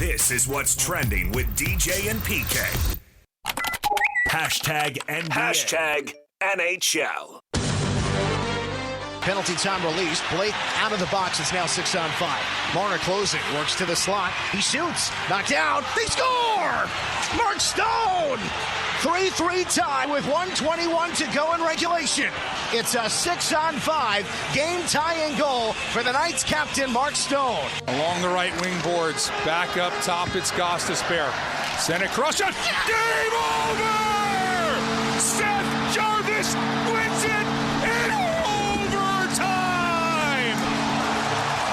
This is what's trending with DJ and PK. Hashtag NBA. Hashtag NHL. Penalty time released. Blake out of the box. It's now 6-on-5. Marner closing. Works to the slot. He shoots. Knocked down. They score! Mark Stone! 3-3 tie with 1:21 to go in regulation. It's a 6-on-5 game-tying goal for the Knights captain, Mark Stone. Along the right wing boards. Back up top. It's Gostisbehere. Send it cross shot. Game over! Seth Jarvis wins it in overtime!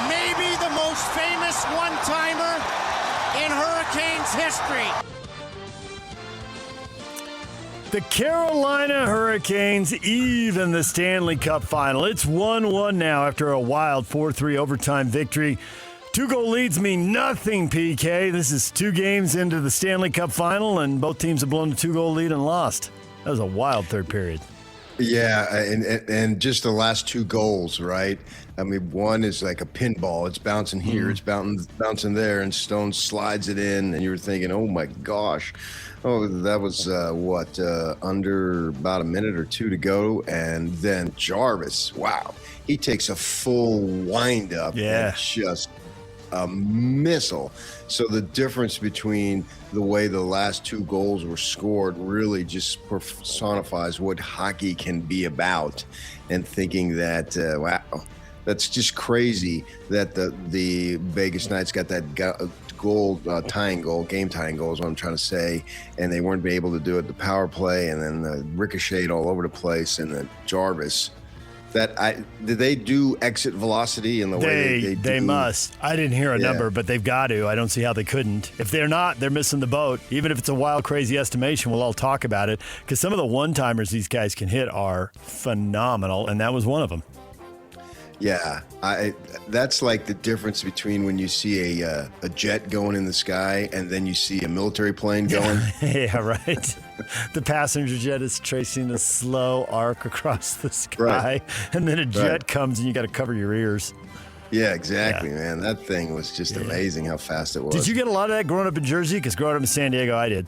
Maybe the most famous one-timer in Hurricanes history. The Carolina Hurricanes even the Stanley Cup final. It's 1-1 now after a wild 4-3 overtime victory. 2-goal leads mean nothing, PK. This is 2 games into the Stanley Cup final, and both teams have blown a 2-goal lead and lost. That was a wild third period. Yeah, and just the last 2 goals, right? I mean, one is like a pinball. It's bouncing here, it's bouncing there, and Stone slides it in, and you were thinking, oh, my gosh. Oh, that was, under about a minute or 2 to go, and then Jarvis, wow. He takes a full wind-up and just a missile. So the difference between the way the last 2 goals were scored really just personifies what hockey can be about, and thinking that, wow, that's just crazy that the Vegas Knights got that game-tying goal is what I'm trying to say, and they weren't able to do it. The power play, and then the ricocheted all over the place, and the Jarvis. Did they do exit velocity in the way they do? They must. I didn't hear a number, but they've got to. I don't see how they couldn't. If they're not, they're missing the boat. Even if it's a wild, crazy estimation, we'll all talk about it, because some of the one-timers these guys can hit are phenomenal, and that was one of them. Yeah, that's like the difference between when you see a jet going in the sky and then you see a military plane going. Yeah, right. The passenger jet is tracing a slow arc across the sky, and then a jet comes and you got to cover your ears. Yeah, exactly, man. That thing was just amazing how fast it was. Did you get a lot of that growing up in Jersey? Because growing up in San Diego, I did.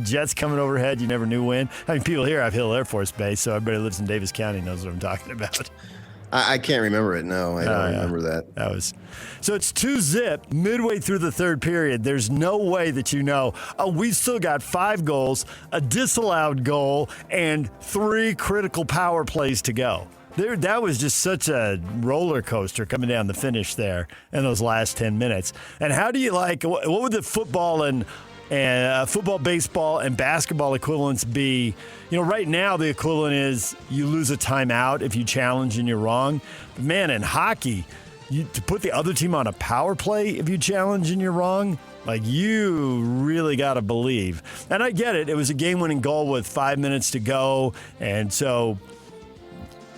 Jets coming overhead, you never knew when. I mean, people here have Hill Air Force Base, so everybody who lives in Davis County knows what I'm talking about. I can't remember it. No, I don't remember that. So it's 2-zip midway through the third period. There's no way that we've still got 5 goals, a disallowed goal, and 3 critical power plays to go. That was just such a roller coaster coming down the finish there in those last 10 minutes. And how do you what would the football and football, baseball, and basketball equivalents be? Right now the equivalent is you lose a timeout if you challenge and you're wrong. But man, in hockey, to put the other team on a power play if you challenge and you're wrong, you really got to believe. And I get it. It was a game-winning goal with 5 minutes to go, and so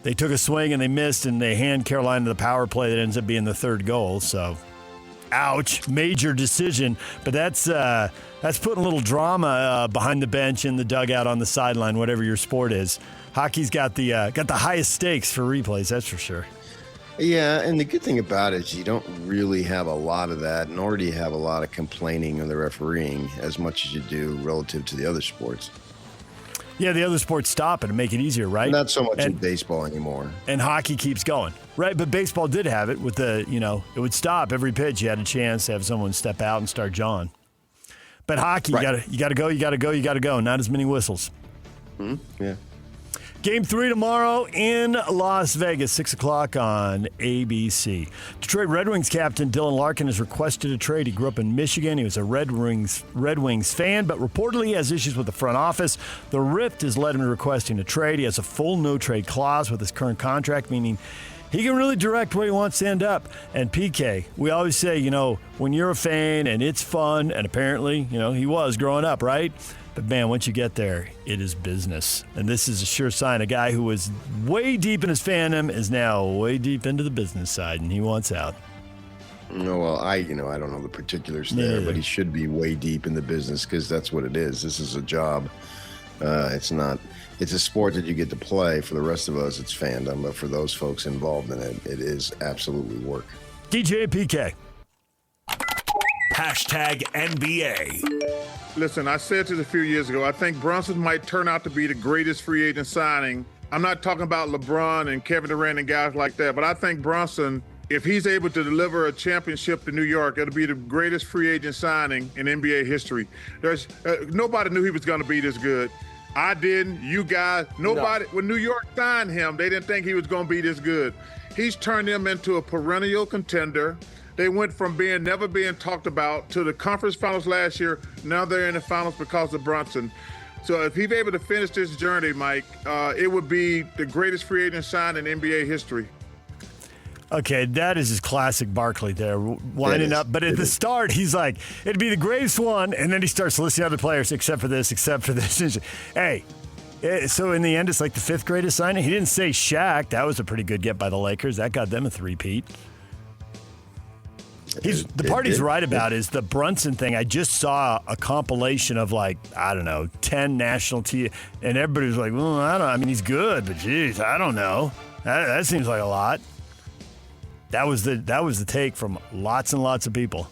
they took a swing and they missed, and they hand Carolina the power play that ends up being the 3rd goal. So, ouch, major decision. But that's putting a little drama behind the bench, in the dugout, on the sideline, whatever your sport is. Hockey's got the highest stakes for replays, that's for sure. Yeah, and the good thing about it is you don't really have a lot of that, nor do you have a lot of complaining of the refereeing as much as you do relative to the other sports. Yeah, the other sports stop it and make it easier, right? Not so much in baseball anymore. And hockey keeps going, right? But baseball did have it with it would stop every pitch. You had a chance to have someone step out and start jawing. But hockey, right. you got to go. Not as many whistles. Mm-hmm. Yeah. Game 3 tomorrow in Las Vegas, 6 o'clock on ABC. Detroit Red Wings captain Dylan Larkin has requested a trade. He grew up in Michigan. He was a Red Wings fan, but reportedly has issues with the front office. The rift has led him to requesting a trade. He has a full no-trade clause with his current contract, meaning he can really direct where he wants to end up. And PK, we always say, when you're a fan and it's fun, and apparently, he was growing up, right? But, man, once you get there, it is business. And this is a sure sign. A guy who was way deep in his fandom is now way deep into the business side, and he wants out. No, well, I don't know the particulars there, but he should be way deep in the business, because that's what it is. This is a job. It's a sport that you get to play. For the rest of us, it's fandom. But for those folks involved in it, it is absolutely work. DJ PK. Hashtag NBA. Listen, I said this a few years ago. I think Brunson might turn out to be the greatest free agent signing. I'm not talking about LeBron and Kevin Durant and guys like that, but I think Brunson, if he's able to deliver a championship to New York, it'll be the greatest free agent signing in NBA history. There's nobody knew he was going to be this good. I didn't. You guys, nobody. No. When New York signed him, they didn't think he was going to be this good. He's turned them into a perennial contender. They went from never being talked about to the conference finals last year. Now they're in the finals because of Brunson. So if he's able to finish this journey, Mike, it would be the greatest free agent sign in NBA history. Okay, that is his classic Barkley there, winding up. But at the start, he's like, it'd be the greatest one. And then he starts listing other players, except for this. Hey, so in the end, it's like the fifth greatest signing. He didn't say Shaq. That was a pretty good get by the Lakers. That got them a three-peat. The part he's right about is the Brunson thing. I just saw a compilation of 10 national teams, and everybody was like, well, I mean, he's good, but geez, I don't know. That seems like a lot. That was the take from lots and lots of people.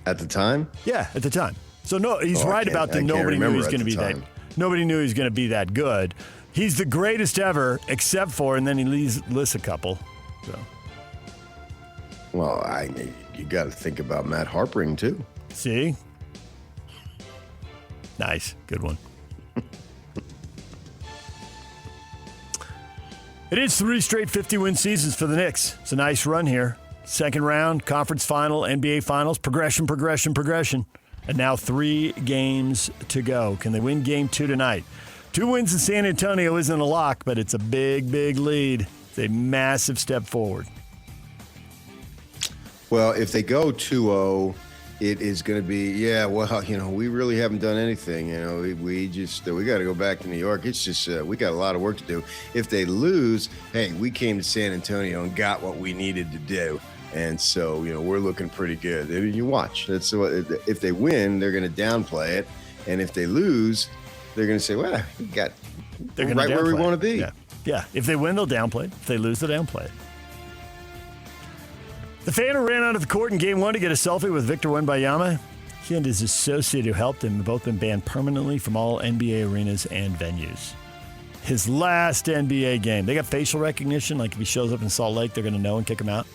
At the time? Yeah, at the time. So no, he's right about the nobody knew he was going to be that. Nobody knew he was going to be that good. He's the greatest ever, except for, and then he lists a couple. So. Well, you got to think about Matt Harpring too. See? Nice, good one. It is 3 straight 50-win seasons for the Knicks. It's a nice run here. Second round, conference final, NBA finals, progression. And now 3 games to go. Can they win game 2 tonight? 2 wins in San Antonio isn't a lock, but it's a big, big lead. It's a massive step forward. Well, if they go 2-0, it is going to be, we really haven't done anything. We got to go back to New York. It's just, we got a lot of work to do. If they lose, hey, we came to San Antonio and got what we needed to do. And so, we're looking pretty good. I mean, you watch. If they win, they're going to downplay it. And if they lose, they're going to say, well, we're right where we want to be. Yeah. If they win, they'll downplay it. If they lose, they'll downplay it. The fan who ran onto the court in Game 1 to get a selfie with Victor Wembanyama, he and his associate who helped him have both been banned permanently from all NBA arenas and venues. His last NBA game. They got facial recognition. Like if he shows up in Salt Lake, they're going to know and kick him out.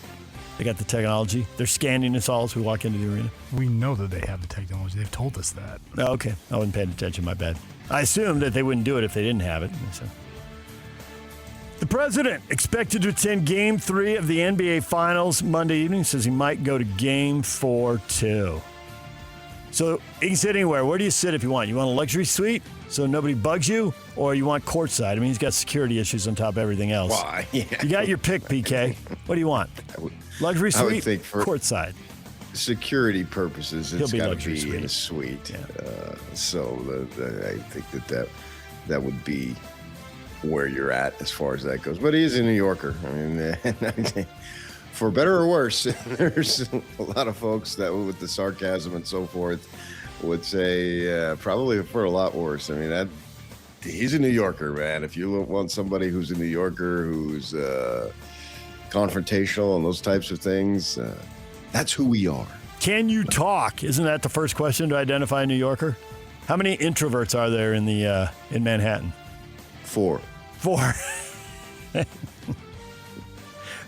They got the technology. They're scanning us all as we walk into the arena. We know that they have the technology. They've told us that. Oh, okay. I wasn't paying attention. My bad. I assumed that they wouldn't do it if they didn't have it. So. The president expected to attend Game 3 of the NBA Finals Monday evening. Says he might go to Game 4 too. So he can sit anywhere. Where do you sit if you want? You want a luxury suite so nobody bugs you? Or you want courtside? I mean, he's got security issues on top of everything else. Why? Yeah. You got your pick, PK. What do you want? Luxury suite, I would think for courtside. Security purposes, it's got to be suite. In a suite. Yeah. So I think that would be where you're at as far as that goes. But he is a New Yorker. I mean, for better or worse, there's a lot of folks that, with the sarcasm and so forth, would say probably for a lot worse. I mean, he's a New Yorker, man. If you want somebody who's a New Yorker, who's confrontational and those types of things, that's who we are. Can you talk? Isn't that the first question to identify a New Yorker? How many introverts are there in Manhattan? 4.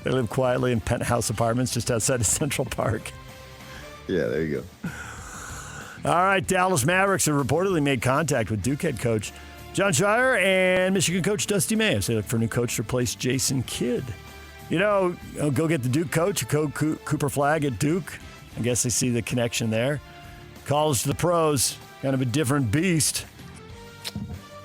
They live quietly in penthouse apartments just outside of Central Park. Yeah, there you go. All right, Dallas Mavericks have reportedly made contact with Duke head coach Jon Scheyer and Michigan coach Dusty May as they look for a new coach to replace Jason Kidd. Go get the Duke coach, Cooper Flagg at Duke. I guess they see the connection there. College to the pros, kind of a different beast.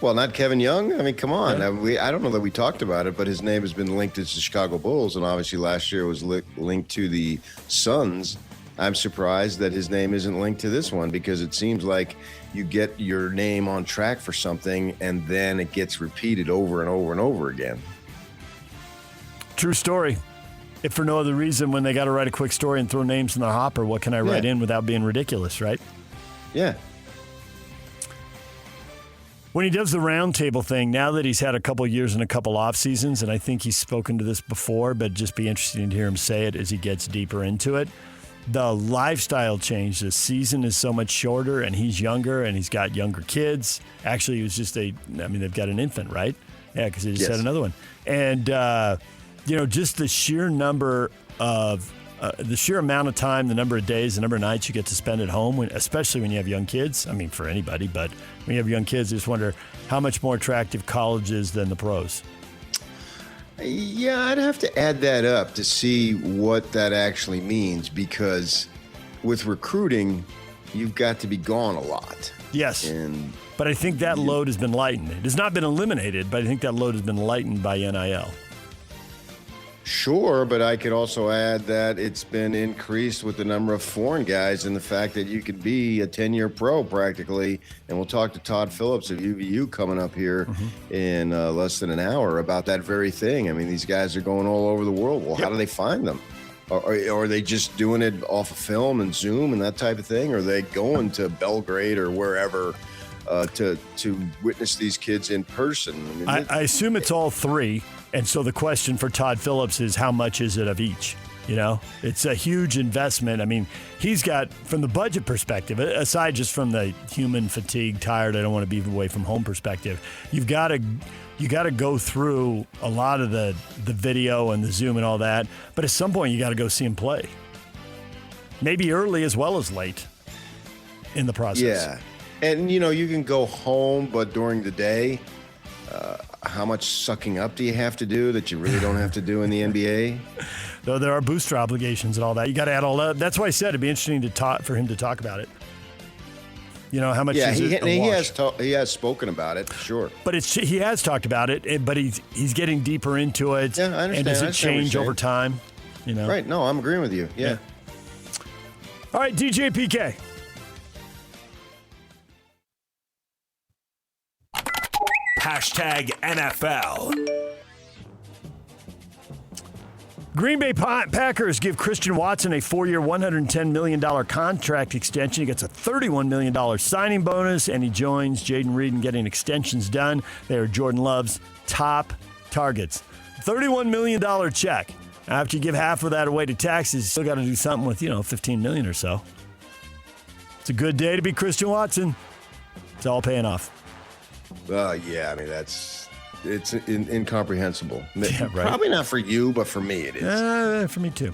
Well, not Kevin Young. I mean, come on. Yeah. I don't know that we talked about it, but his name has been linked to the Chicago Bulls, and obviously last year was linked to the Suns. I'm surprised that his name isn't linked to this one, because it seems like you get your name on track for something, and then it gets repeated over and over and over again. True story. If for no other reason, when they got to write a quick story and throw names in the hopper, what can I write in without being ridiculous, right? Yeah. When he does the roundtable thing, now that he's had a couple years and a couple off seasons, and I think he's spoken to this before, but just be interesting to hear him say it as he gets deeper into it. the lifestyle change. The season is so much shorter, and he's younger, and he's got younger kids. Actually, it was just they've got an infant, right? Yeah, because they just had another one. And, just the sheer number of the sheer amount of time, the number of days, the number of nights you get to spend at home, especially when you have young kids. I mean, for anybody, but when you have young kids, I just wonder how much more attractive college is than the pros. Yeah, I'd have to add that up to see what that actually means, because with recruiting, you've got to be gone a lot. Yes. But I think that load has been lightened. It has not been eliminated, but I think that load has been lightened by NIL. Sure, but I could also add that it's been increased with the number of foreign guys and the fact that you could be a 10-year pro practically. And we'll talk to Todd Phillips of UVU coming up here in less than an hour about that very thing. I mean, these guys are going all over the world. Well, how do they find them? Are they just doing it off of film and Zoom and that type of thing? Or are they going to Belgrade or wherever to witness these kids in person? I assume it's all three. And so the question for Todd Phillips is, how much is it of each? It's a huge investment. I mean, he's got, from the budget perspective, aside just from the human fatigue, tired, I don't want to be away from home perspective, you got to go through a lot of the video and the Zoom and all that. But at some point, you got to go see him play. Maybe early as well as late in the process. Yeah. And, you can go home, but during the day, how much sucking up do you have to do that you really don't have to do in the NBA? Though there are booster obligations and all that. You got to add all that. That's why I said it'd be interesting for him to talk about it. How much is it a wash? He has spoken about it, sure. But he has talked about it, but he's getting deeper into it. Yeah, I understand. And does it change over time? Right. No, I'm agreeing with you. Yeah. All right, DJ PK. #NFL. Green Bay Packers give Christian Watson a 4-year, $110 million contract extension. He gets a $31 million signing bonus, and he joins Jaden Reed in getting extensions done. They are Jordan Love's top targets. $31 million check. After you give half of that away to taxes, you still got to do something with, $15 million or so. It's a good day to be Christian Watson. It's all paying off. Yeah, I mean, it's incomprehensible. Yeah, right. Probably not for you, but for me it is. For me too.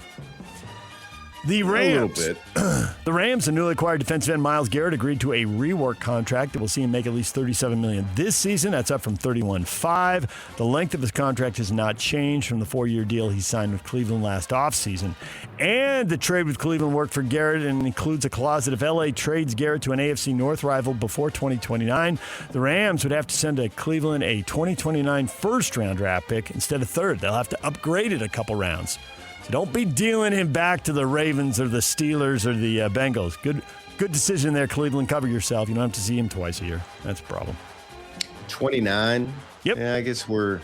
The Rams. A little bit. The Rams and newly acquired defensive end Myles Garrett agreed to a rework contract that will see him make at least $37 million this season. That's up from $31.5 million. The length of his contract has not changed from the 4-year deal he signed with Cleveland last offseason. And the trade with Cleveland worked for Garrett and includes a clause that if LA trades Garrett to an AFC North rival before 2029, the Rams would have to send to Cleveland a 2029 first-round draft pick instead of third. They'll have to upgrade it a couple rounds. Don't be dealing him back to the Ravens or the Steelers or the Bengals. Good decision there, Cleveland. Cover yourself. You don't have to see him twice a year. That's a problem. 29? Yep. Yeah, I guess we're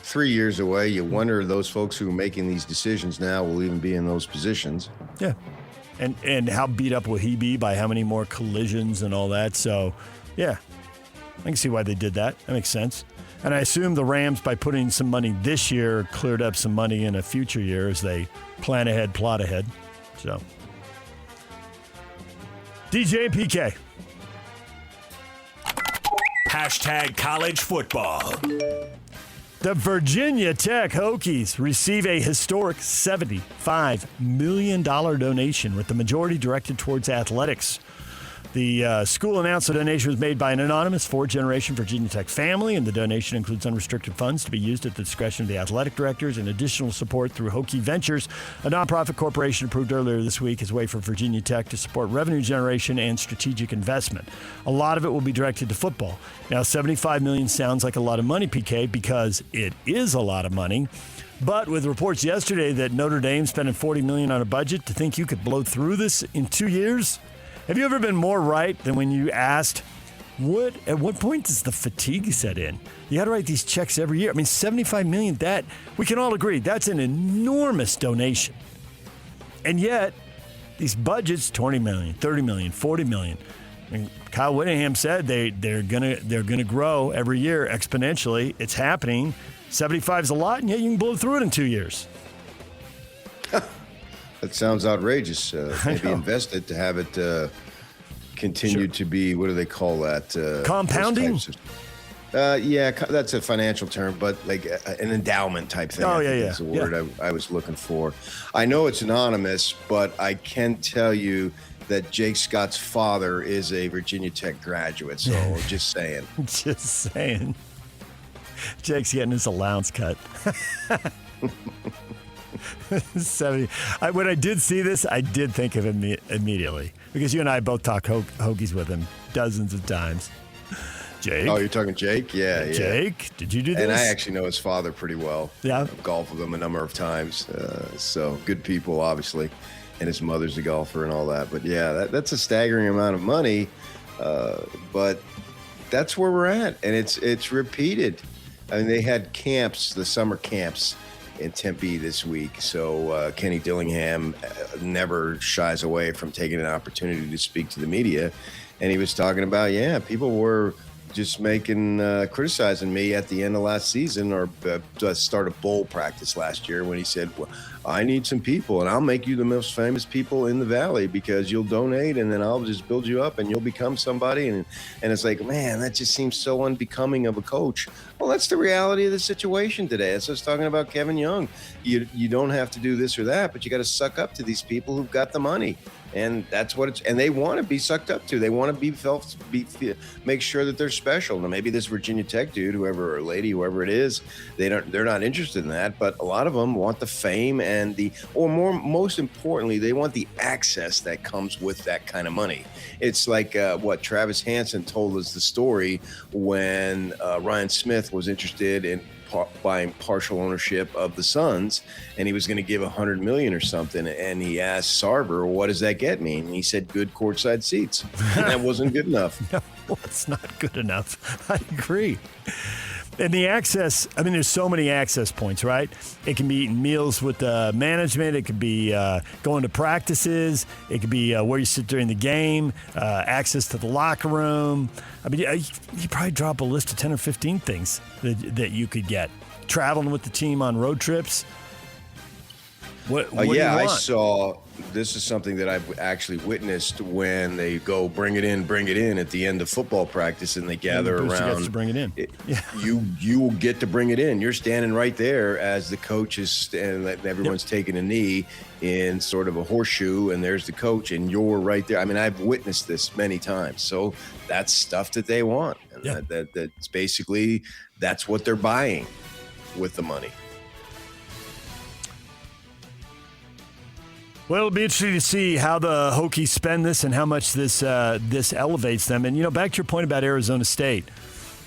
3 years away. You wonder if those folks who are making these decisions now will even be in those positions. Yeah. And how beat up will he be by how many more collisions and all that? So, yeah, I can see why they did that. That makes sense. And I assume the Rams, by putting some money this year, cleared up some money in a future year as they plan ahead, plot ahead. So, DJ and PK. #college football. The Virginia Tech Hokies receive a historic $75 million donation, with the majority directed towards athletics. The school announced the donation was made by an anonymous fourth-generation Virginia Tech family, and the donation includes unrestricted funds to be used at the discretion of the athletic directors and additional support through Hokie Ventures, a nonprofit corporation approved earlier this week as a way for Virginia Tech to support revenue generation and strategic investment. A lot of it will be directed to football. Now, $75 million sounds like a lot of money, PK, because it is a lot of money. But with reports yesterday that Notre Dame spending $40 million on a budget, to think you could blow through this in 2 years? Have you ever been more right than when you asked, at what point does the fatigue set in? You got to write these checks every year. I mean, $75 million, that, we can all agree, that's an enormous donation. And yet, these budgets, $20 million, $30 million, $40 million. I mean, Kyle Whittingham said they're gonna grow every year exponentially. It's happening. 75 is a lot, and yet you can blow through it in 2 years. That sounds outrageous. Maybe invest it to have it continue to be, what do they call that? Compounding? Yeah, that's a financial term, but like an endowment type thing. Oh, I think is the word I was looking for. I know it's anonymous, but I can tell you that Jake Scott's father is a Virginia Tech graduate. So just saying. Just saying. Jake's getting his allowance cut. 70. When I did see this, I did think of him immediately because you and I both talk Hokies with him dozens of times. Jake. Oh, you're talking Jake? Yeah. Jake, did you do this? And I actually know his father pretty well. Yeah. I've golfed with him a number of times. So good people, obviously. And his mother's a golfer and all that. But yeah, that's a staggering amount of money. But that's where we're at. And it's repeated. I mean, they had camps, the summer camps in Tempe this week. So Kenny Dillingham never shies away from taking an opportunity to speak to the media. And he was talking about, people were just criticizing me at the end of last season or start of bowl practice last year when he said, well, I need some people and I'll make you the most famous people in the Valley because you'll donate and then I'll just build you up and you'll become somebody. And it's like, man, that just seems so unbecoming of a coach. Well, that's the reality of the situation today. That's what I was talking about Kevin Young. You don't have to do this or that, but you got to suck up to these people who've got the money. And that's what it's, and they want to be sucked up to. They want to make sure that they're special. Now, maybe this Virginia Tech dude, whoever or lady, whoever it is, they're not interested in that. But a lot of them want the fame and most importantly, they want the access that comes with that kind of money. It's like what Travis Hansen told us the story when Ryan Smith was interested in buying partial ownership of the Suns, and he was going to give $100 million or something. And he asked Sarver, "What does that get me?" And he said, "Good courtside seats." And that wasn't good enough. No, it's not good enough. I agree. And the access, I mean, there's so many access points, right? It can be eating meals with management. It could be going to practices. It could be where you sit during the game, access to the locker room. I mean, you probably drop a list of 10 or 15 things that you could get. Traveling with the team on road trips. What do you want? I saw, this is something that I've actually witnessed when they go bring it in at the end of football practice and they gather around. Gets to bring it in. You will get to bring it in. You're standing right there as the coach is standing, everyone's taking a knee in sort of a horseshoe, and there's the coach, and you're right there. I mean, I've witnessed this many times. So that's stuff that they want. And that's basically, that's what they're buying with the money. Well, it'll be interesting to see how the Hokies spend this and how much this elevates them. And, back to your point about Arizona State,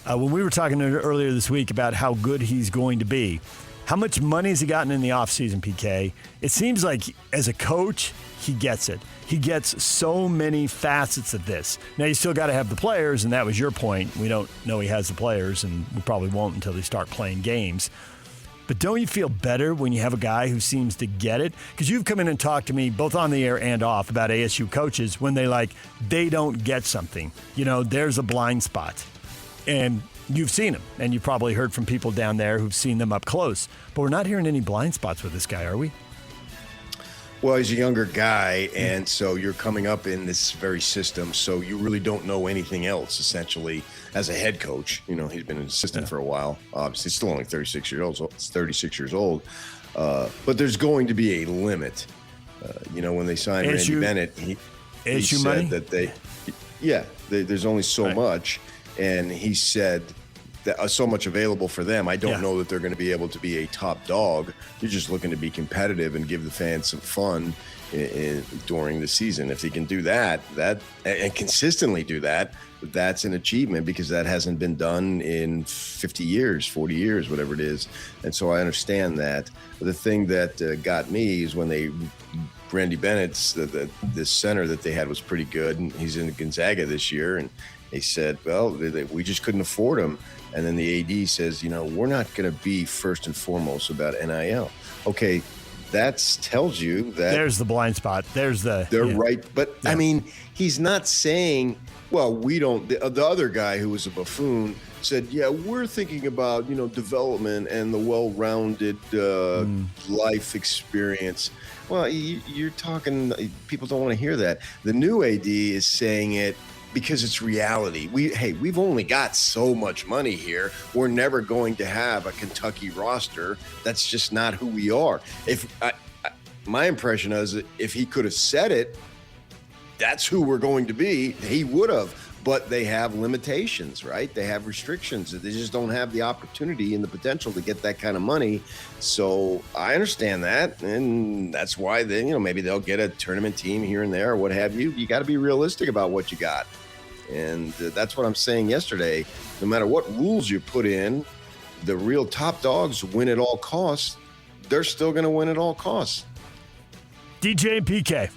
when we were talking earlier this week about how good he's going to be, how much money has he gotten in the offseason, PK? It seems like as a coach, he gets it. He gets so many facets of this. Now, you still got to have the players, and that was your point. We don't know he has the players, and we probably won't until they start playing games. But don't you feel better when you have a guy who seems to get it? Because you've come in and talked to me both on the air and off about ASU coaches when they don't get something. There's a blind spot. And you've seen them, and you've probably heard from people down there who've seen them up close. But we're not hearing any blind spots with this guy, are we? Well, he's a younger guy, and so you're coming up in this very system, so you really don't know anything else, essentially, as a head coach. He's been an assistant for a while. Obviously, he's still only 36 years old. But there's going to be a limit. When they signed Randy Bennett, he said money? That there's only so much, and he said that so much available for them. I don't know that they're going to be able to be a top dog. They're just looking to be competitive and give the fans some fun during the season. If they can do that and consistently do that, that's an achievement, because that hasn't been done in 50 years, 40 years, whatever it is. And so I understand that. The thing that got me is when Randy Bennett's, the center that they had was pretty good, and he's in Gonzaga this year, and they said, well, we just couldn't afford him. And then the AD says, we're not going to be first and foremost about NIL. Okay, that tells you that there's the blind spot. They're right. But I mean, he's not saying, well, we don't. The other guy who was a buffoon said, yeah, we're thinking about, development and the well-rounded life experience. Well, you're talking, people don't want to hear that. The new AD is saying it because it's reality. We've only got so much money here. We're never going to have a Kentucky roster. That's just not who we are. My impression is that if he could have said it, that's who we're going to be, he would have. But they have limitations, right? They have restrictions. They just don't have the opportunity and the potential to get that kind of money. So I understand that, and that's why then maybe they'll get a tournament team here and there or what have you. You got to be realistic about what you got, and that's what I'm saying yesterday. No matter what rules you put in, the real top dogs win at all costs. They're still going to win at all costs. DJ and PK.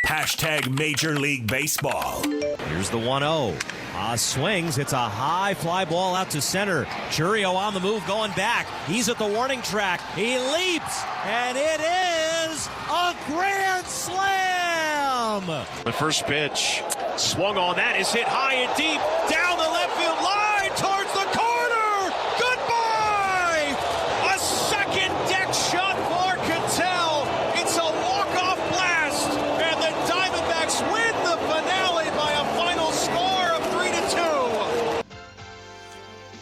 Hashtag Major League Baseball. Here's the 1-0. Swings. It's a high fly ball out to center. Churio on the move going back. He's at the warning track. He leaps, and it is a grand slam. The first pitch swung on. That is hit high and deep down the left field line towards the corner. Goodbye. A second deck shot for Cattell. It's a walk-off blast, and the Diamondbacks win the finale by a final score of 3-2.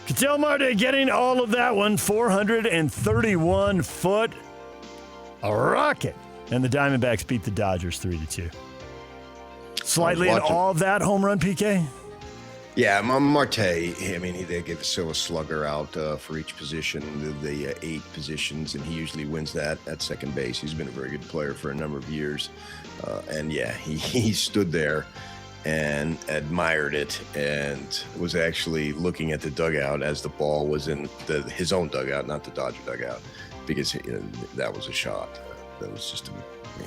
Cattell Marte getting all of that one. 431 foot. A rocket. And the Diamondbacks beat the Dodgers 3-2. Slightly in all of that home run, PK? Yeah, Marte, I mean, they give a Silver Slugger out for each position, the 8 positions, and he usually wins that at second base. He's been a very good player for a number of years. And yeah, he stood there and admired it and was actually looking at the dugout as the ball was in his own dugout, not the Dodger dugout, because that was a shot. That was just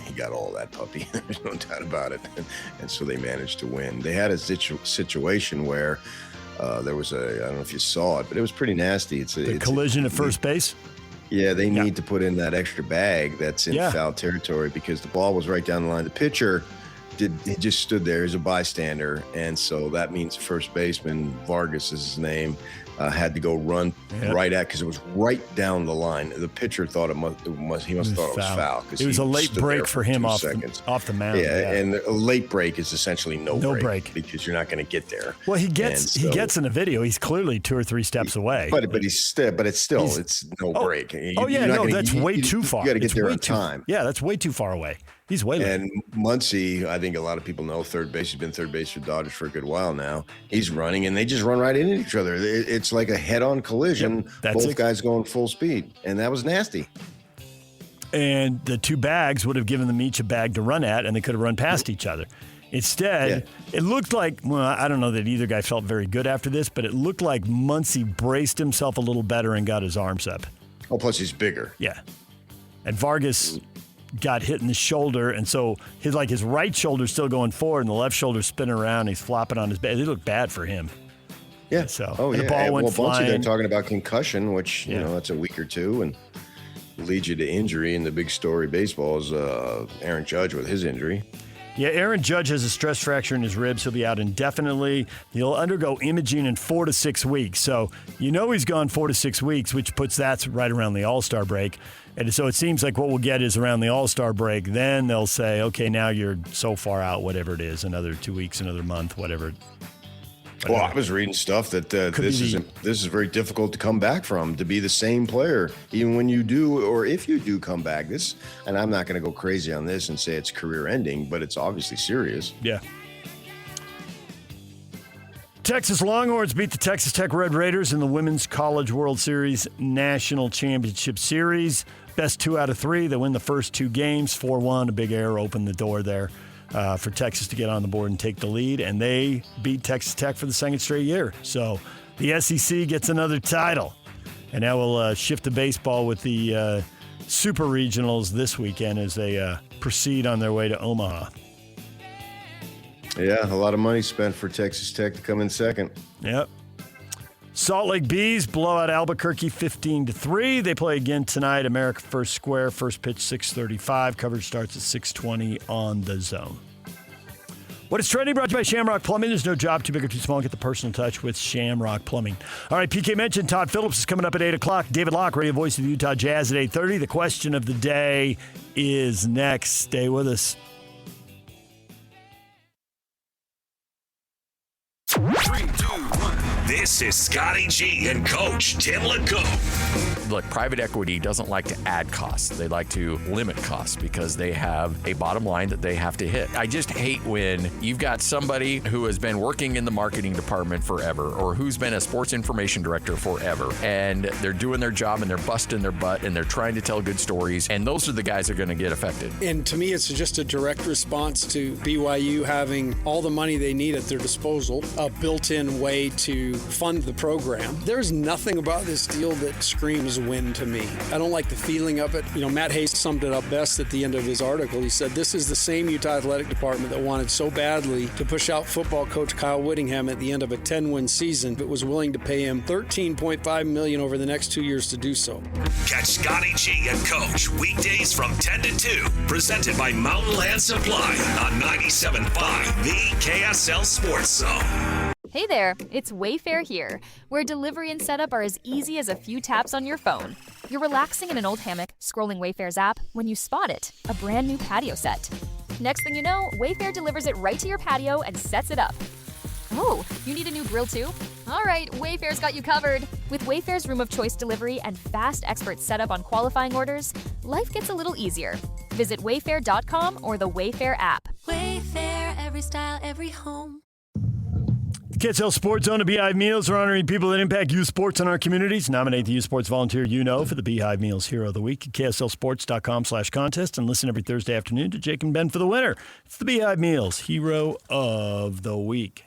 he got all that puppy. There's no doubt about it. And so they managed to win. They had a situation where there was I don't know if you saw it, but it was pretty nasty. It's a collision at first base? Yeah, they need to put in that extra bag that's in foul territory because the ball was right down the line. The pitcher he just stood there as a bystander, and so that means first baseman, Vargas is his name, had to go run right at, because it was right down the line. The pitcher thought he must have thought it was foul. It was a late break for him off the mound. Yeah, and a late break is essentially no break because you're not going to get there. Well, he gets in the video. He's clearly 2 or 3 steps away. But it's no break. That's way too far. You got to get there on time. Yeah, that's way too far away. He's way late. And Muncy, I think a lot of people know third base. He's been third base for Dodgers for a good while now. He's running, and they just run right into each other. It's like a head-on collision. Yep, both guys going full speed, and that was nasty. And the 2 bags would have given them each a bag to run at, and they could have run past each other. Instead, it looked like, well, I don't know that either guy felt very good after this, but it looked like Muncy braced himself a little better and got his arms up. Oh, plus he's bigger. Yeah. And Vargas got hit in the shoulder, and so his right shoulder's still going forward, and the left shoulder's spinning around. And he's flopping on his back. It looked bad for him. Yeah. The ball went flying. They're talking about concussion, which that's a week or two, and leads you to injury. And the big story baseball is Aaron Judge with his injury. Yeah, Aaron Judge has a stress fracture in his ribs. He'll be out indefinitely. He'll undergo imaging in 4 to 6 weeks. So he's gone 4 to 6 weeks, which puts that right around the All-Star break. And so it seems like what we'll get is around the All-Star break. Then they'll say, okay, now you're so far out, whatever it is, another 2 weeks, another month, whatever. Well, I was reading stuff that this is very difficult to come back from, to be the same player, even when you do, or if you do come back. And I'm not going to go crazy on this and say it's career ending, but it's obviously serious. Yeah. Texas Longhorns beat the Texas Tech Red Raiders in the Women's College World Series National Championship Series. Best 2 out of 3. They win the first 2 games, 4-1. A big error opened the door there for Texas to get on the board and take the lead, and they beat Texas Tech for the second straight year. So the SEC gets another title, and now we'll shift to baseball with the Super Regionals this weekend as they proceed on their way to Omaha. Yeah, a lot of money spent for Texas Tech to come in second. Yep. Salt Lake Bees blow out Albuquerque 15-3. They play again tonight, America First Square. First pitch 6:35. Coverage starts at 6:20 on The Zone. What is trending? Brought to you by Shamrock Plumbing. There's no job too big or too small. Get the personal touch with Shamrock Plumbing. All right, PK mentioned Todd Phillips is coming up at 8 o'clock. David Locke, radio voice of the Utah Jazz at 8:30. The question of the day is next. Stay with us. 3, 2, 1. This is Scotty G and Coach Tim LeCoe. Look, private equity doesn't like to add costs. They like to limit costs because they have a bottom line that they have to hit. I just hate when you've got somebody who has been working in the marketing department forever or who's been a sports information director forever, and they're doing their job and they're busting their butt and they're trying to tell good stories, and those are the guys that are going to get affected. And to me, it's just a direct response to BYU having all the money they need at their disposal, a built-in way to fund the program. There's nothing about this deal that screams win to me. I don't like the feeling of it. You know, Matt Hayes summed it up best at the end of his article. He said, this is the same Utah Athletic Department that wanted so badly to push out football coach Kyle Whittingham at the end of a 10-win season, but was willing to pay him $13.5 million over the next 2 years to do so. Catch Scotty G and Coach weekdays from 10 to 2. Presented by Mountain Land Supply on 97.5, the KSL Sports Zone. Hey there, it's Wayfair here, where delivery and setup are as easy as a few taps on your phone. You're relaxing in an old hammock, scrolling Wayfair's app, when you spot it, a brand new patio set. Next thing you know, Wayfair delivers it right to your patio and sets it up. Oh, you need a new grill too? All right, Wayfair's got you covered. With Wayfair's Room of Choice delivery and fast expert setup on qualifying orders, life gets a little easier. Visit wayfair.com or the Wayfair app. Wayfair, every style, every home. KSL Sports Zone and Beehive Meals are honoring people that impact youth sports in our communities. Nominate the youth sports volunteer you know for the Beehive Meals Hero of the Week at KSLSports.com/contest and listen every Thursday afternoon to Jake and Ben for the winner. It's the Beehive Meals Hero of the Week.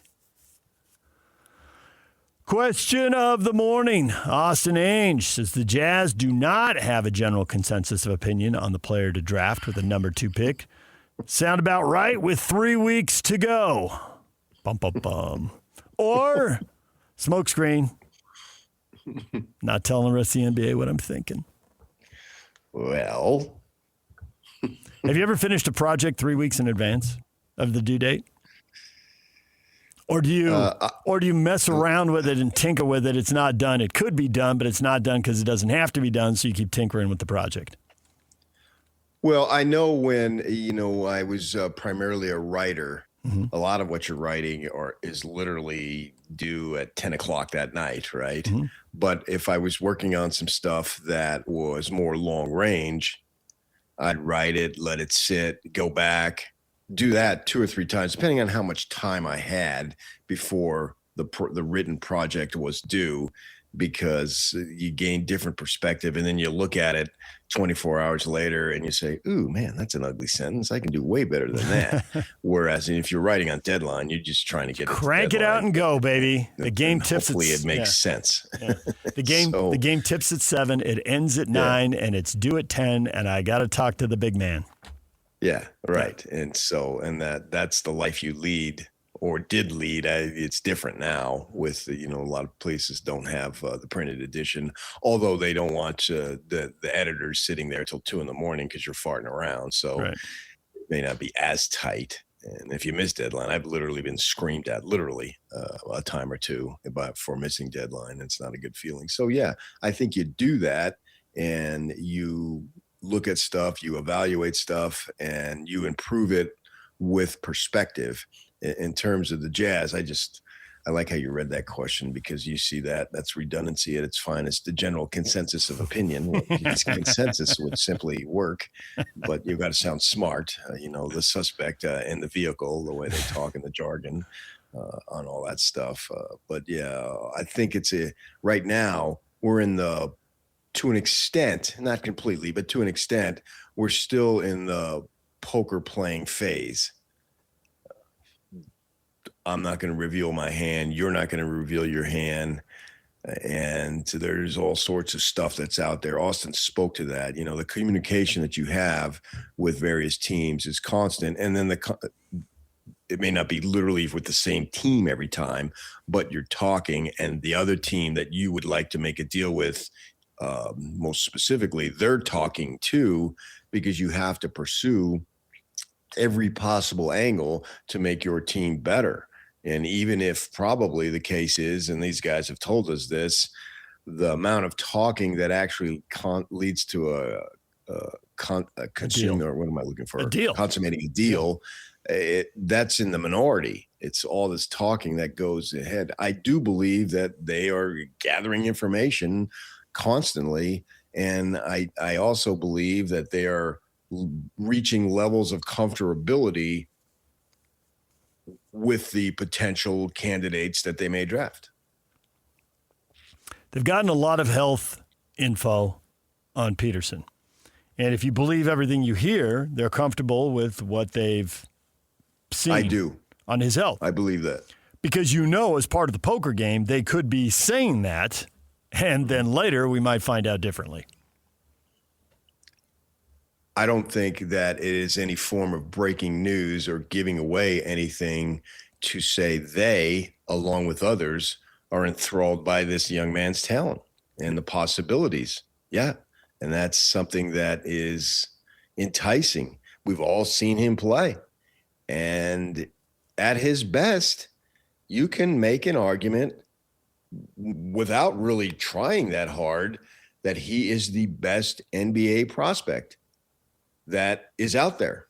Question of the morning. Austin Ainge says the Jazz do not have a general consensus of opinion on the player to draft with the number 2 pick. Sound about right with 3 weeks to go. Bum, bum, bum. Or smokescreen. Not telling the rest of the NBA what I'm thinking. Well. Have you ever finished a project 3 weeks in advance of the due date? Or do you mess around with it and tinker with it? It's not done. It could be done, but it's not done because it doesn't have to be done, so you keep tinkering with the project. Well, I know when, I was primarily a writer, a lot of what you're writing is literally due at 10 o'clock that night, right? Mm-hmm. But if I was working on some stuff that was more long range, I'd write it, let it sit, go back, do that 2 or 3 times, depending on how much time I had before the written project was due, because you gain different perspective. And then you look at it 24 hours later and you say, ooh, man, that's an ugly sentence. I can do way better than that. Whereas if you're writing on deadline, you're just trying to get crank it out and go, baby. The game tips. Hopefully it makes sense. Yeah. The game tips at 7. It ends at 9 and it's due at 10. And I got to talk to the big man. Yeah. Right. Yeah. And that's the life you lead. Or did lead. It's different now with, a lot of places don't have the printed edition, although they don't want the editors sitting there till 2 a.m. because you're farting around. So It may not be as tight. And if you miss deadline, I've literally been screamed at a time or two for missing deadline. It's not a good feeling. So, yeah, I think you do that and you look at stuff, you evaluate stuff, and you improve it with perspective. In terms of the Jazz, I like how you read that question, because you see that's redundancy at its finest. The general consensus of opinion, consensus would simply work, but you've got to sound smart. The suspect in the vehicle, the way they talk in the jargon, on all that stuff. But yeah, I think right now we're to an extent, not completely, but to an extent, we're still in the poker playing phase. I'm not going to reveal my hand. You're not going to reveal your hand. And there's all sorts of stuff that's out there. Austin spoke to that. The communication that you have with various teams is constant. And then it may not be literally with the same team every time, but you're talking, and the other team that you would like to make a deal with, most specifically, they're talking too, because you have to pursue every possible angle to make your team better. And even if probably the case is, and these guys have told us this, the amount of talking that actually leads to a consuming, or what am I looking for? A deal. Consummating a deal. That's in the minority. It's all this talking that goes ahead. I do believe that they are gathering information constantly. And I also believe that they are reaching levels of comfortability with the potential candidates that they may draft. They've gotten a lot of health info on Peterson. And if you believe everything you hear, they're comfortable with what they've seen. I do. On his health. I believe that. Because as part of the poker game, they could be saying that, and then later we might find out differently. I don't think that it is any form of breaking news or giving away anything to say they, along with others, are enthralled by this young man's talent and the possibilities. Yeah. And that's something that is enticing. We've all seen him play. And at his best, you can make an argument without really trying that hard that he is the best NBA prospect that is out there.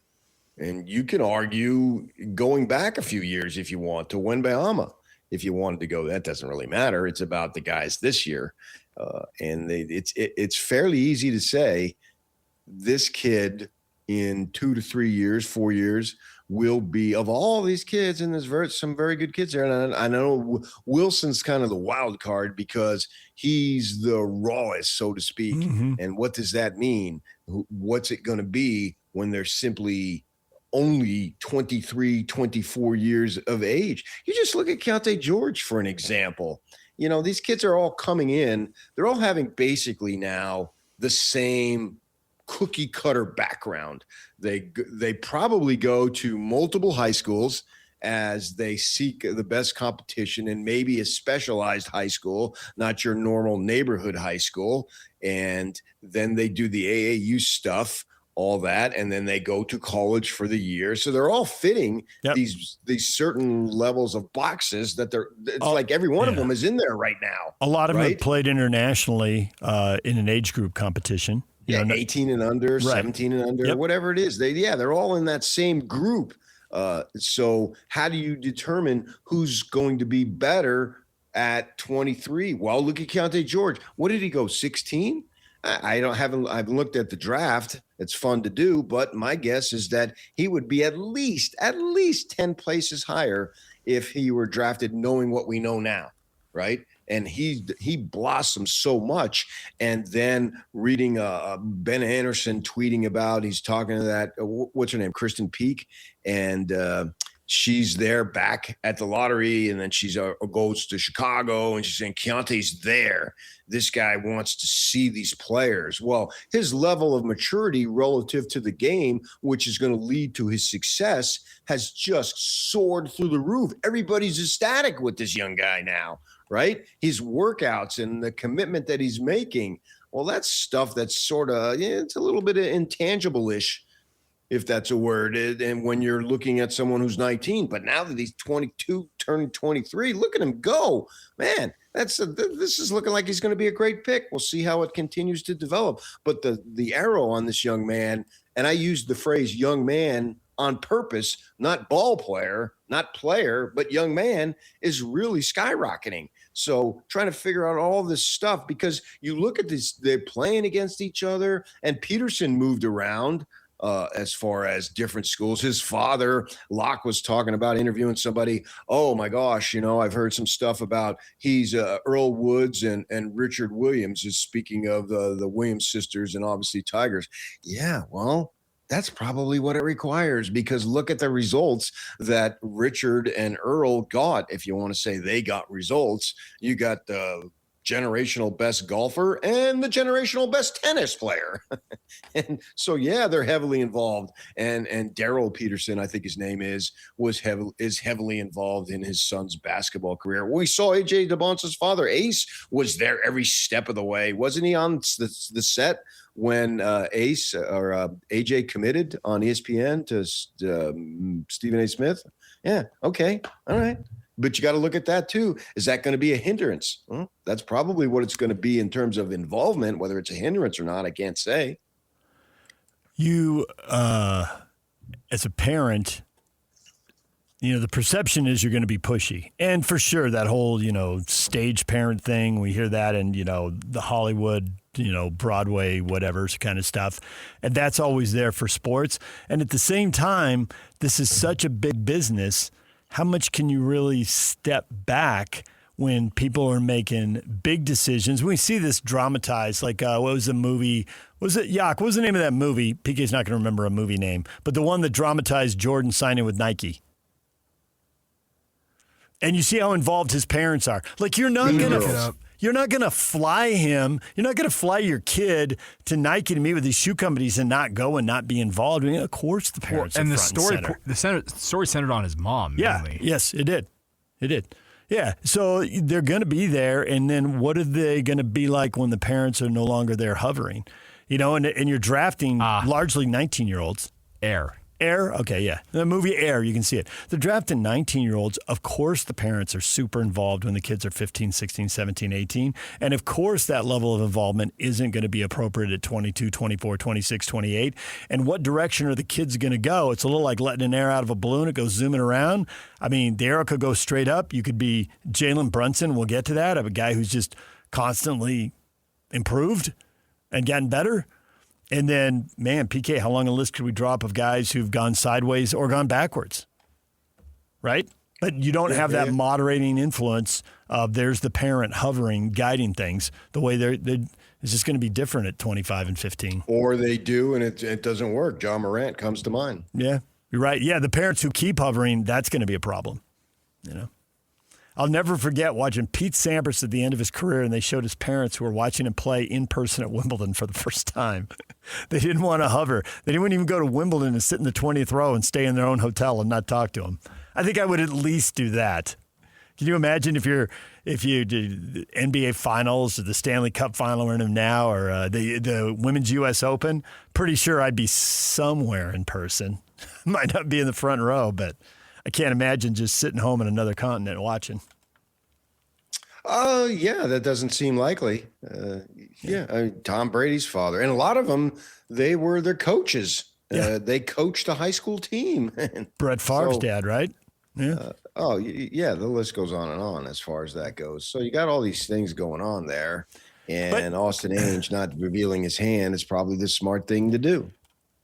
And you can argue going back a few years if you want to Wembanyama. If you wanted to go, that doesn't really matter. It's about the guys this year. It's fairly easy to say this kid in 2 to 3 years, 4 years will be, of all these kids, and there's some very good kids there. And I know Wilson's kind of the wild card because he's the rawest, so to speak. Mm-hmm. And what does that mean? What's it going to be when they're simply only 23, 24 years of age? You just look at Keontae George for an example. You know, these kids are all coming in. They're all having basically now the same cookie cutter background. They probably go to multiple high schools as they seek the best competition, and maybe a specialized high school, not your normal neighborhood high school. And then they do the AAU stuff, all that, and then they go to college for the year. So they're all fitting these certain levels of boxes that it's like every one of them is in there right now. A lot of them have played internationally in an age group competition. 18 and under, 17 and under, whatever it is. They're all in that same group. So how do you determine who's going to be better at 23? Well, look at Keontae George. What did he go, 16? I haven't looked at the draft. It's fun to do, but my guess is that he would be at least 10 places higher if he were drafted knowing what we know now, right? And he blossomed so much. And then reading Ben Anderson tweeting about, he's talking to that, what's her name, Kristen Peak, and she's there back at the lottery, and then she's goes to Chicago, and she's saying Keontae's there. This guy wants to see these players. Well, his level of maturity relative to the game, which is going to lead to his success, has just soared through the roof. Everybody's ecstatic with this young guy now, right? His workouts and the commitment that he's making. Well, that's stuff that's sort of, it's a little bit intangible-ish, if that's a word. And when you're looking at someone who's 19, but now that he's 22, turning 23, look at him go, man. This is looking like he's going to be a great pick. We'll see how it continues to develop. But the arrow on this young man, and I used the phrase young man on purpose, not ball player, not player, but young man, is really skyrocketing. So trying to figure out all this stuff, because you look at this, they're playing against each other, and Peterson moved around as far as different schools. His father, Locke, was talking about interviewing somebody. Oh my gosh, I've heard some stuff about he's Earl Woods and Richard Williams is speaking of the Williams sisters and obviously Tigers. Yeah, well, that's probably what it requires, because look at the results that Richard and Earl got. If you want to say they got results, you got the generational best golfer and the generational best tennis player. And so, yeah, they're heavily involved. And Daryl Peterson, I think his name is heavily involved in his son's basketball career. We saw AJ DeBonce's father, Ace, was there every step of the way. Wasn't he on the set when AJ committed on ESPN to Stephen A. Smith? Yeah, okay, all right. But you got to look at that too. Is that going to be a hindrance? Well, that's probably what it's going to be in terms of involvement. Whether it's a hindrance or not, I can't say. You, as a parent, the perception is you're going to be pushy. And for sure, that whole, stage parent thing, we hear that in, the Hollywood, Broadway, whatever kind of stuff. And that's always there for sports. And at the same time, this is such a big business. How much can you really step back when people are making big decisions? We see this dramatized, like what was the movie? Was it Yak? What was the name of that movie? PK's not going to remember a movie name, but the one that dramatized Jordan signing with Nike. And you see how involved his parents are. Like you're not going to fly him. You're not going to fly your kid to Nike to meet with these shoe companies and not go and not be involved. I mean, of course, the parents are front and center. The story centered on his mom. Mainly. Yes, it did. It did. Yeah. So they're going to be there, and then what are they going to be like when the parents are no longer there hovering? And you're drafting largely 19-year-olds. Air? Okay, yeah. The movie Air, you can see it. They're drafting 19-year-olds. Of course, the parents are super involved when the kids are 15, 16, 17, 18. And of course, that level of involvement isn't going to be appropriate at 22, 24, 26, 28. And what direction are the kids going to go? It's a little like letting an air out of a balloon. It goes zooming around. I mean, the arrow could go straight up. You could be Jalen Brunson. We'll get to that. Of a guy who's just constantly improved and gotten better. And then, man, PK, how long a list could we drop of guys who've gone sideways or gone backwards? Right? But you don't have that moderating influence of there's the parent hovering, guiding things. The way it's just going to be different at 25 and 15. Or they do, and it doesn't work. John Morant comes to mind. Yeah, you're right. Yeah, the parents who keep hovering, that's going to be a problem. I'll never forget watching Pete Sampras at the end of his career, and they showed his parents who were watching him play in person at Wimbledon for the first time. They didn't want to hover. They didn't even go to Wimbledon and sit in the 20th row and stay in their own hotel and not talk to him. I think I would at least do that. Can you imagine if you did the NBA Finals or the Stanley Cup Final we're in now, or the Women's U.S. Open? Pretty sure I'd be somewhere in person. Might not be in the front row, but I can't imagine just sitting home in another continent watching. Yeah, that doesn't seem likely. Tom Brady's father. And a lot of them, they were their coaches. Yeah. They coached a high school team. Brett Favre's dad, right? Yeah. The list goes on as far as that goes. So you got all these things going on there. And Austin Ainge not revealing his hand is probably the smart thing to do.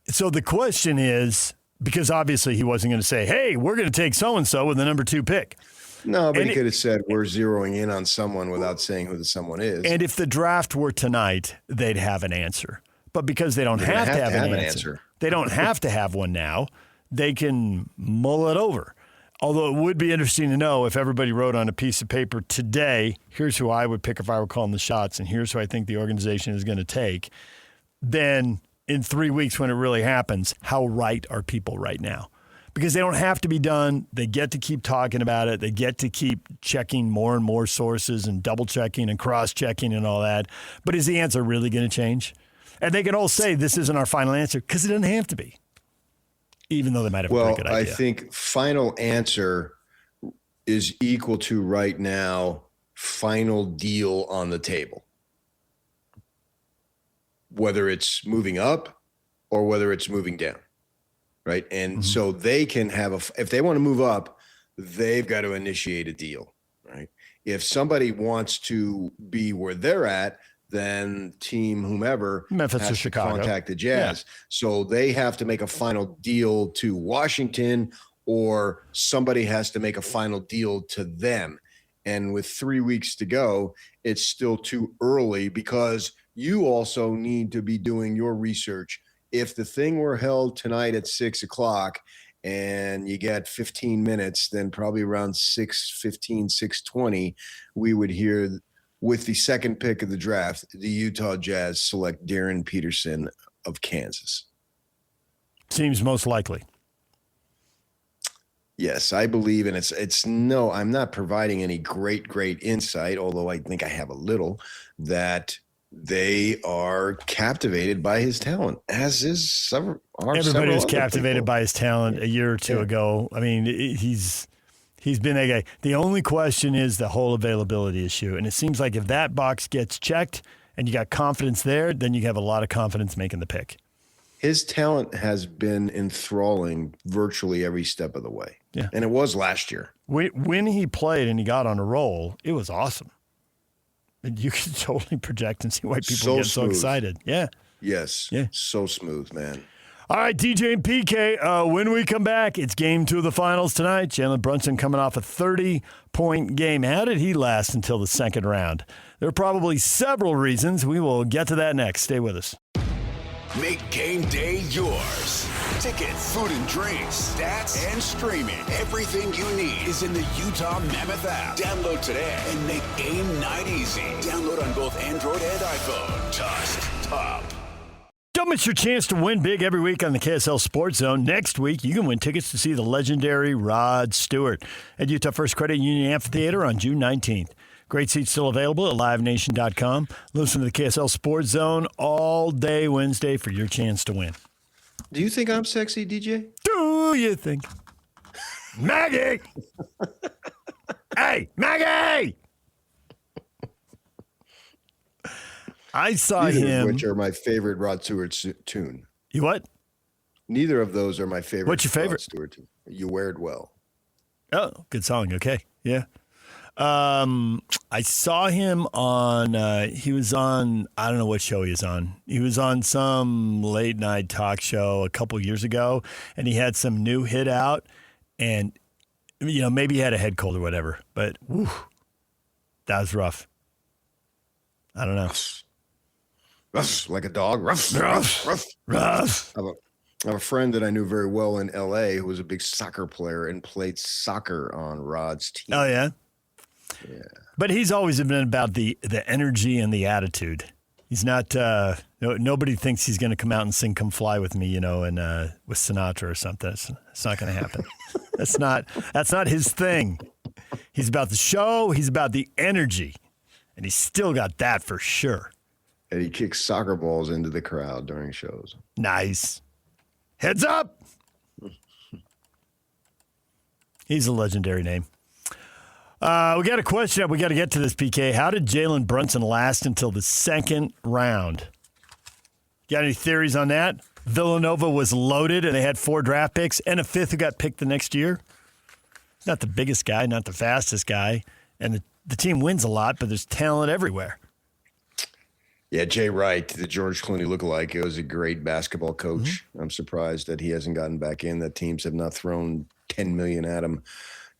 So the question is, because obviously he wasn't going to say, hey, we're going to take so-and-so with the number 2 pick. No, but he could have said we're zeroing in on someone without saying who the someone is. And if the draft were tonight, they'd have an answer. But because they don't have to have an answer, they don't have to have one now, they can mull it over. Although it would be interesting to know if everybody wrote on a piece of paper today, here's who I would pick if I were calling the shots, and here's who I think the organization is going to take, then in 3 weeks when it really happens, how right are people right now? Because they don't have to be done. They get to keep talking about it. They get to keep checking more and more sources and double checking and cross checking and all that. But is the answer really going to change? And they can all say this isn't our final answer because it doesn't have to be, even though they might have a pretty good idea. I think final answer is equal to right now final deal on the table. Whether it's moving up or whether it's moving down, right? And so they can have if they want to move up, they've got to initiate a deal, right? If somebody wants to be where they're at, then team whomever Memphis has or Chicago to contact the Jazz. Yeah. So they have to make a final deal to Washington, or somebody has to make a final deal to them. And with 3 weeks to go, it's still too early because you also need to be doing your research. If the thing were held tonight at 6:00 and you get 15 minutes, then probably around 6:15, 6:20, we would hear with the second pick of the draft, the Utah Jazz select Darren Peterson of Kansas. Seems most likely. Yes, I believe, and I'm not providing any great insight, although I think I have a little, that they are captivated by his talent, as is everybody was captivated by his talent a year or two ago. I mean, he's been that guy. The only question is the whole availability issue, and it seems like if that box gets checked and you got confidence there, then you have a lot of confidence making the pick. His talent has been enthralling virtually every step of the way. Yeah. And it was last year. When he played and he got on a roll, it was awesome. And you can totally project and see why people get so excited. Yeah. Yes. Yeah. So smooth, man. All right, DJ and PK, when we come back, it's game 2 of the finals tonight. Jalen Brunson coming off a 30-point game. How did he last until the second round? There are probably several reasons. We will get to that next. Stay with us. Make game day yours. Tickets, food and drinks, stats, and streaming. Everything you need is in the Utah Mammoth app. Download today and make game night easy. Download on both Android and iPhone. Just top. Don't miss your chance to win big every week on the KSL Sports Zone. Next week, you can win tickets to see the legendary Rod Stewart at Utah First Credit Union Amphitheater on June 19th. Great seats still available at livenation.com. Listen to the KSL Sports Zone all day Wednesday for your chance to win. Do you think I'm sexy, DJ? Do you think? Maggie! Hey, Maggie! I saw him. Which are my favorite Rod Stewart tune. You what? Neither of those are my favorite. What's your favorite? Rod Stewart tune. You Wear It Well. Oh, good song. Okay. Yeah. I saw him on, he was on, I don't know what show he was on. He was on some late night talk show a couple years ago, and he had some new hit out, and, maybe he had a head cold or whatever, but whew, that was rough. I don't know. Rough, like a dog. Rough. I have a friend that I knew very well in L.A. who was a big soccer player and played soccer on Rod's team. Oh, yeah? Yeah. But he's always been about the energy and the attitude. He's not, nobody thinks he's going to come out and sing Come Fly With Me, and with Sinatra or something. It's not going to happen. That's not his thing. He's about the show. He's about the energy. And he's still got that for sure. And he kicks soccer balls into the crowd during shows. Nice. Heads up. He's a legendary name. We got a question up. We got to get to this, PK. How did Jalen Brunson last until the second round? Got any theories on that? Villanova was loaded, and they had 4 draft picks and a 5th who got picked the next year. Not the biggest guy, not the fastest guy. And the team wins a lot, but there's talent everywhere. Yeah, Jay Wright, the George Clooney lookalike, it was a great basketball coach. Mm-hmm. I'm surprised that he hasn't gotten back in, that teams have not thrown $10 million at him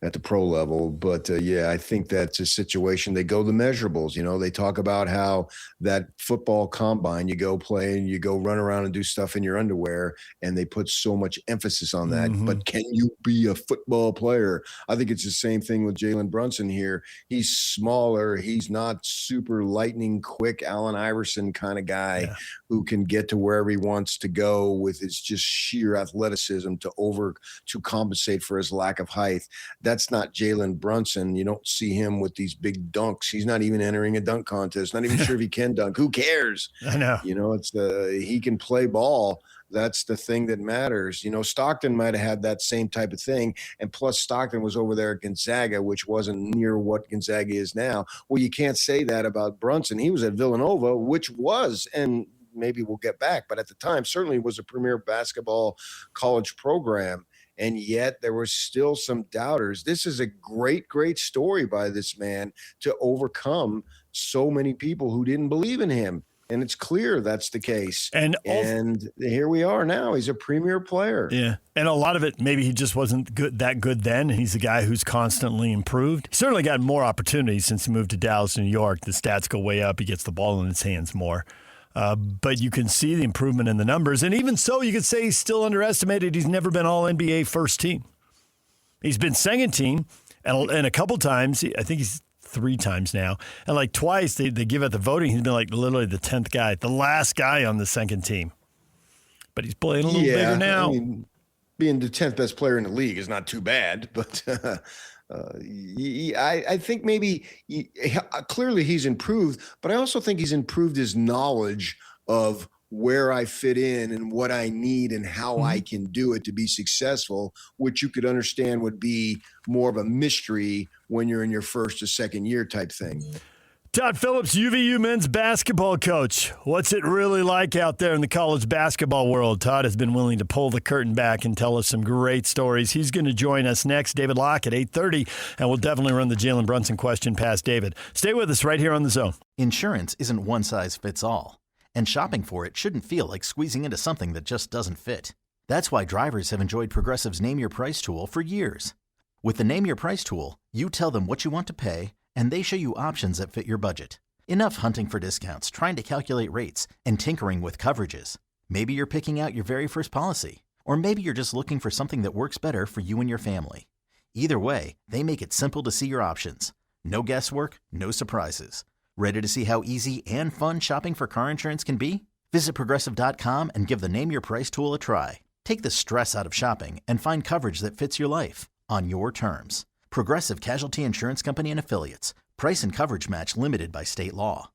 at the pro level. But, I think that's a situation. They go the measurables. They talk about how that football combine, you go play and you go run around and do stuff in your underwear, and they put so much emphasis on that. Mm-hmm. But can you be a football player? I think it's the same thing with Jalen Brunson here. He's smaller. He's not super lightning quick Allen Iverson kind of guy who can get to wherever he wants to go with his just sheer athleticism to compensate for his lack of height. That's not Jalen Brunson. You don't see him with these big dunks. He's not even entering a dunk contest. Not even sure if he can dunk. Who cares? I know. It's he can play ball. That's the thing that matters. Stockton might have had that same type of thing. And plus Stockton was over there at Gonzaga, which wasn't near what Gonzaga is now. Well, you can't say that about Brunson. He was at Villanova, which was, and maybe we'll get back, but at the time certainly was a premier basketball college program. And yet there were still some doubters. This is a great, great story by this man to overcome so many people who didn't believe in him. And it's clear that's the case. And here we are now. He's a premier player. Yeah. And a lot of it, maybe he just wasn't that good then. And he's a guy who's constantly improved. He certainly got more opportunities since he moved to Dallas, New York. The stats go way up. He gets the ball in his hands more. But you can see the improvement in the numbers. And even so, you could say he's still underestimated. He's never been All-NBA first team. He's been second team, and a couple times, I think he's 3 times now. And like twice they give out the voting. He's been like literally the 10th guy, the last guy on the second team. But he's playing a little bigger now. I mean, being the 10th best player in the league is not too bad, but I think maybe clearly he's improved, but I also think he's improved his knowledge of where I fit in and what I need and how I can do it to be successful, which you could understand would be more of a mystery when you're in your first or second year type thing. Todd Phillips, UVU men's basketball coach. What's it really like out there in the college basketball world? Todd has been willing to pull the curtain back and tell us some great stories. He's going to join us next, David Locke, at 8:30, and we'll definitely run the Jalen Brunson question past David. Stay with us right here on The Zone. Insurance isn't one size fits all, and shopping for it shouldn't feel like squeezing into something that just doesn't fit. That's why drivers have enjoyed Progressive's Name Your Price tool for years. With the Name Your Price tool, you tell them what you want to pay, and they show you options that fit your budget. Enough hunting for discounts, trying to calculate rates, and tinkering with coverages. Maybe you're picking out your very first policy, or maybe you're just looking for something that works better for you and your family. Either way, they make it simple to see your options. No guesswork, no surprises. Ready to see how easy and fun shopping for car insurance can be? Visit Progressive.com and give the Name Your Price tool a try. Take the stress out of shopping and find coverage that fits your life on your terms. Progressive Casualty Insurance Company and Affiliates. Price and coverage match limited by state law.